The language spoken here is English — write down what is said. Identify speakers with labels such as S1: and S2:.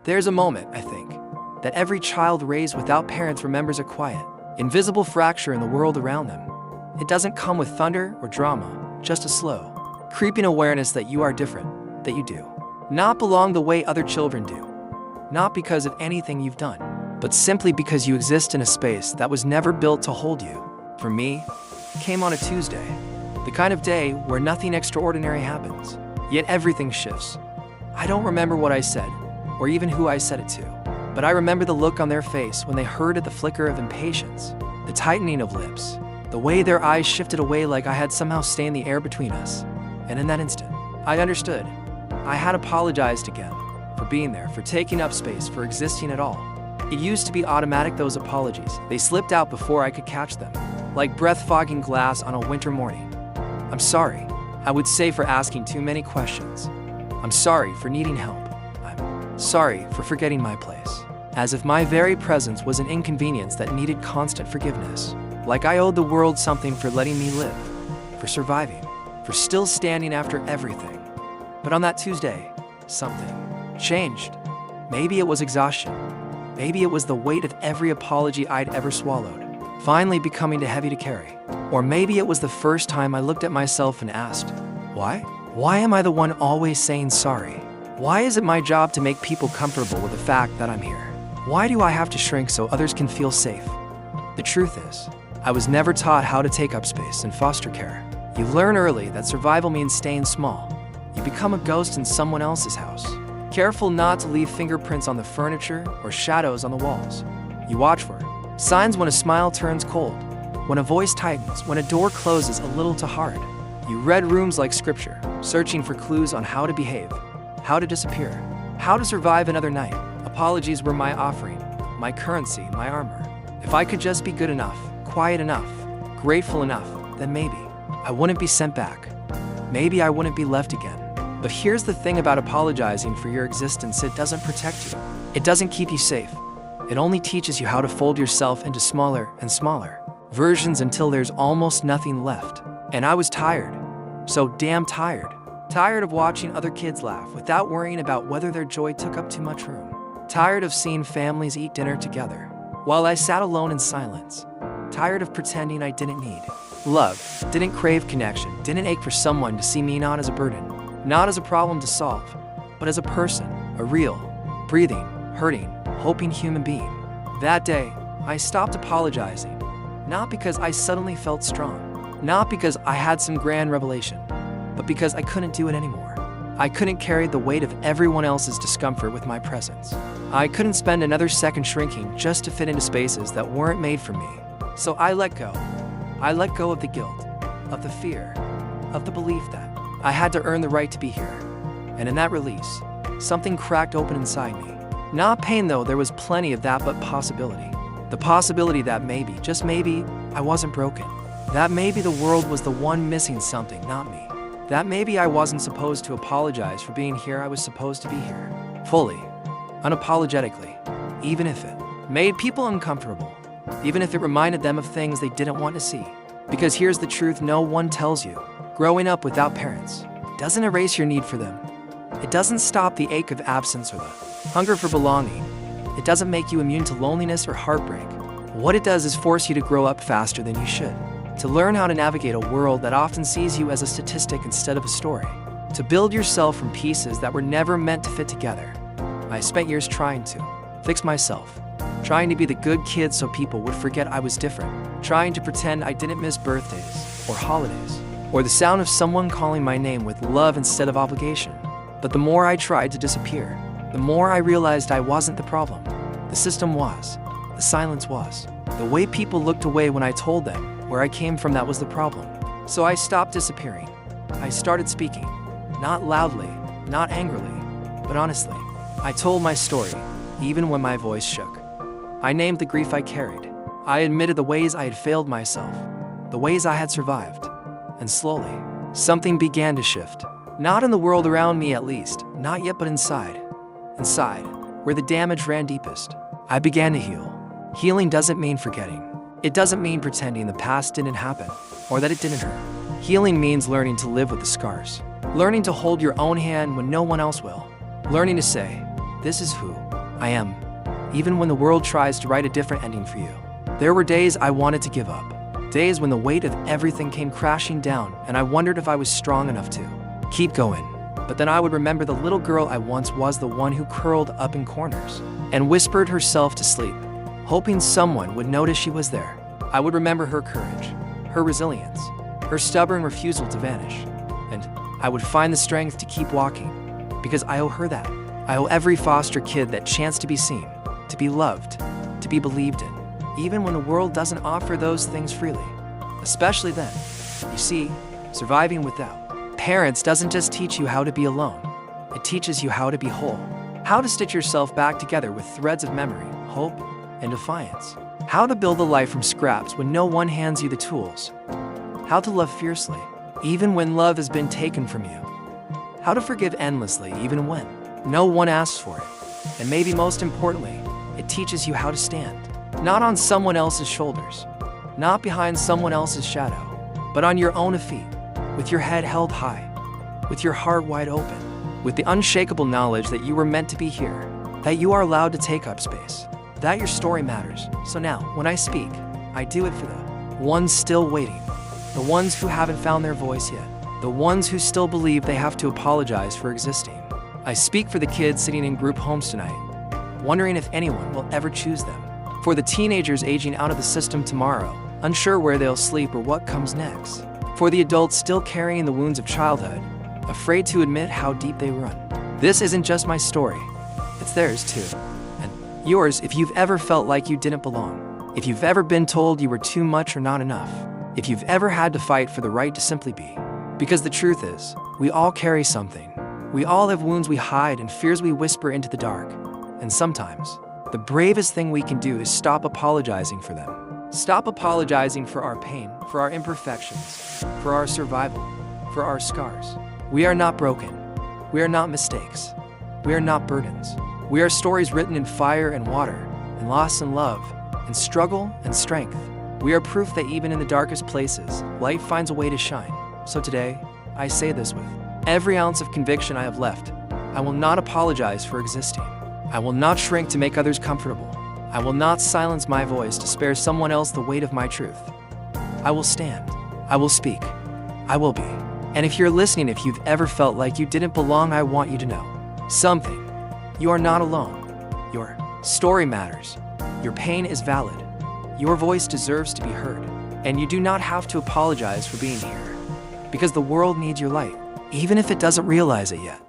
S1: There's a moment, I think, that every child raised without parents remembers a quiet, invisible fracture in the world around them. It doesn't come with thunder or drama, just a slow, creeping awareness that you are different, that you do not belong the way other children do. Not because of anything you've done, but simply because you exist in a space that was never built to hold you. For me, it came on a Tuesday, the kind of day where nothing extraordinary happens, yet everything shifts. I don't remember what I said, or even who I said it to, but I remember the look on their face when they heard the flicker of impatience, the tightening of lips, the way their eyes shifted away like I had somehow stayed in the air between us. And in that instant, I understood. I had apologized again, for being there, for taking up space, for existing at all. It used to be automatic, those apologies. They slipped out before I could catch them, like breath-fogging glass on a winter morning. I'm sorry, I would say, for asking too many questions. I'm sorry for needing help. I'm sorry for forgetting my place. As if my very presence was an inconvenience that needed constant forgiveness. Like I owed the world something for letting me live, for surviving, for still standing after everything. But on that Tuesday, something changed. Maybe it was exhaustion. Maybe it was the weight of every apology I'd ever swallowed, finally becoming too heavy to carry. Or maybe it was the first time I looked at myself and asked, why? Why am I the one always saying sorry? Why is it my job to make people comfortable with the fact that I'm here? Why do I have to shrink so others can feel safe? The truth is, I was never taught how to take up space in foster care. You learn early that survival means staying small. You become a ghost in someone else's house, careful not to leave fingerprints on the furniture or shadows on the walls. You watch for signs when a smile turns cold, when a voice tightens, when a door closes a little too hard. You read rooms like scripture, searching for clues on how to behave, how to disappear, how to survive another night. Apologies were my offering, my currency, my armor. If I could just be good enough, quiet enough, grateful enough, then maybe I wouldn't be sent back. Maybe I wouldn't be left again. But here's the thing about apologizing for your existence: it doesn't protect you. It doesn't keep you safe. It only teaches you how to fold yourself into smaller and smaller versions until there's almost nothing left. And I was tired. So damn tired. Tired of watching other kids laugh without worrying about whether their joy took up too much room. Tired of seeing families eat dinner together while I sat alone in silence. Tired of pretending I didn't need love, didn't crave connection, didn't ache for someone to see me not as a burden, not as a problem to solve, but as a person, a real, breathing, hurting, hoping human being. That day, I stopped apologizing, not because I suddenly felt strong, not because I had some grand revelation, but because I couldn't do it anymore. I couldn't carry the weight of everyone else's discomfort with my presence. I couldn't spend another second shrinking just to fit into spaces that weren't made for me. So I let go. I let go of the guilt, of the fear, of the belief that I had to earn the right to be here. And in that release, something cracked open inside me. Not pain though, there was plenty of that, but possibility. The possibility that maybe, just maybe, I wasn't broken. That maybe the world was the one missing something, not me. That maybe I wasn't supposed to apologize for being here, I was supposed to be here. Fully, unapologetically, even if it made people uncomfortable. Even if it reminded them of things they didn't want to see. Because here's the truth no one tells you. Growing up without parents doesn't erase your need for them. It doesn't stop the ache of absence or the hunger for belonging. It doesn't make you immune to loneliness or heartbreak. What it does is force you to grow up faster than you should. To learn how to navigate a world that often sees you as a statistic instead of a story. To build yourself from pieces that were never meant to fit together. I spent years trying to fix myself. Trying to be the good kid so people would forget I was different. Trying to pretend I didn't miss birthdays, or holidays, or the sound of someone calling my name with love instead of obligation. But the more I tried to disappear, the more I realized I wasn't the problem. The system was. The silence was. The way people looked away when I told them where I came from, that was the problem. So I stopped disappearing. I started speaking. Not loudly, not angrily, but honestly. I told my story, even when my voice shook. I named the grief I carried. I admitted the ways I had failed myself, the ways I had survived. And slowly, something began to shift. Not in the world around me, at least, not yet, but inside. Inside, where the damage ran deepest. I began to heal. Healing doesn't mean forgetting. It doesn't mean pretending the past didn't happen, or that it didn't hurt. Healing means learning to live with the scars. Learning to hold your own hand when no one else will. Learning to say, this is who I am, even when the world tries to write a different ending for you. There were days I wanted to give up, days when the weight of everything came crashing down and I wondered if I was strong enough to keep going. But then I would remember the little girl I once was, the one who curled up in corners and whispered herself to sleep, hoping someone would notice she was there. I would remember her courage, her resilience, her stubborn refusal to vanish, and I would find the strength to keep walking, because I owe her that. I owe every foster kid that chance to be seen, to be loved, to be believed in, even when the world doesn't offer those things freely. Especially then. You see, surviving without parents doesn't just teach you how to be alone. It teaches you how to be whole, how to stitch yourself back together with threads of memory, hope, and defiance. How to build a life from scraps when no one hands you the tools. How to love fiercely, even when love has been taken from you. How to forgive endlessly, even when no one asks for it. And maybe most importantly, it teaches you how to stand, not on someone else's shoulders, not behind someone else's shadow, but on your own feet, with your head held high, with your heart wide open, with the unshakable knowledge that you were meant to be here, that you are allowed to take up space, that your story matters. So now, when I speak, I do it for the ones still waiting, the ones who haven't found their voice yet, the ones who still believe they have to apologize for existing. I speak for the kids sitting in group homes tonight, wondering if anyone will ever choose them, for the teenagers aging out of the system tomorrow, unsure where they'll sleep or what comes next, for the adults still carrying the wounds of childhood, afraid to admit how deep they run. This isn't just my story, it's theirs too, and yours if you've ever felt like you didn't belong, if you've ever been told you were too much or not enough, if you've ever had to fight for the right to simply be. Because the truth is, we all carry something. We all have wounds we hide and fears we whisper into the dark. And sometimes, the bravest thing we can do is stop apologizing for them. Stop apologizing for our pain, for our imperfections, for our survival, for our scars. We are not broken. We are not mistakes. We are not burdens. We are stories written in fire and water, in loss and love, in struggle and strength. We are proof that even in the darkest places, light finds a way to shine. So today, I say this with every ounce of conviction I have left. I will not apologize for existing. I will not shrink to make others comfortable. I will not silence my voice to spare someone else the weight of my truth. I will stand. I will speak. I will be. And if you're listening, if you've ever felt like you didn't belong, I want you to know something. You are not alone. Your story matters. Your pain is valid. Your voice deserves to be heard. And you do not have to apologize for being here. Because the world needs your light, even if it doesn't realize it yet.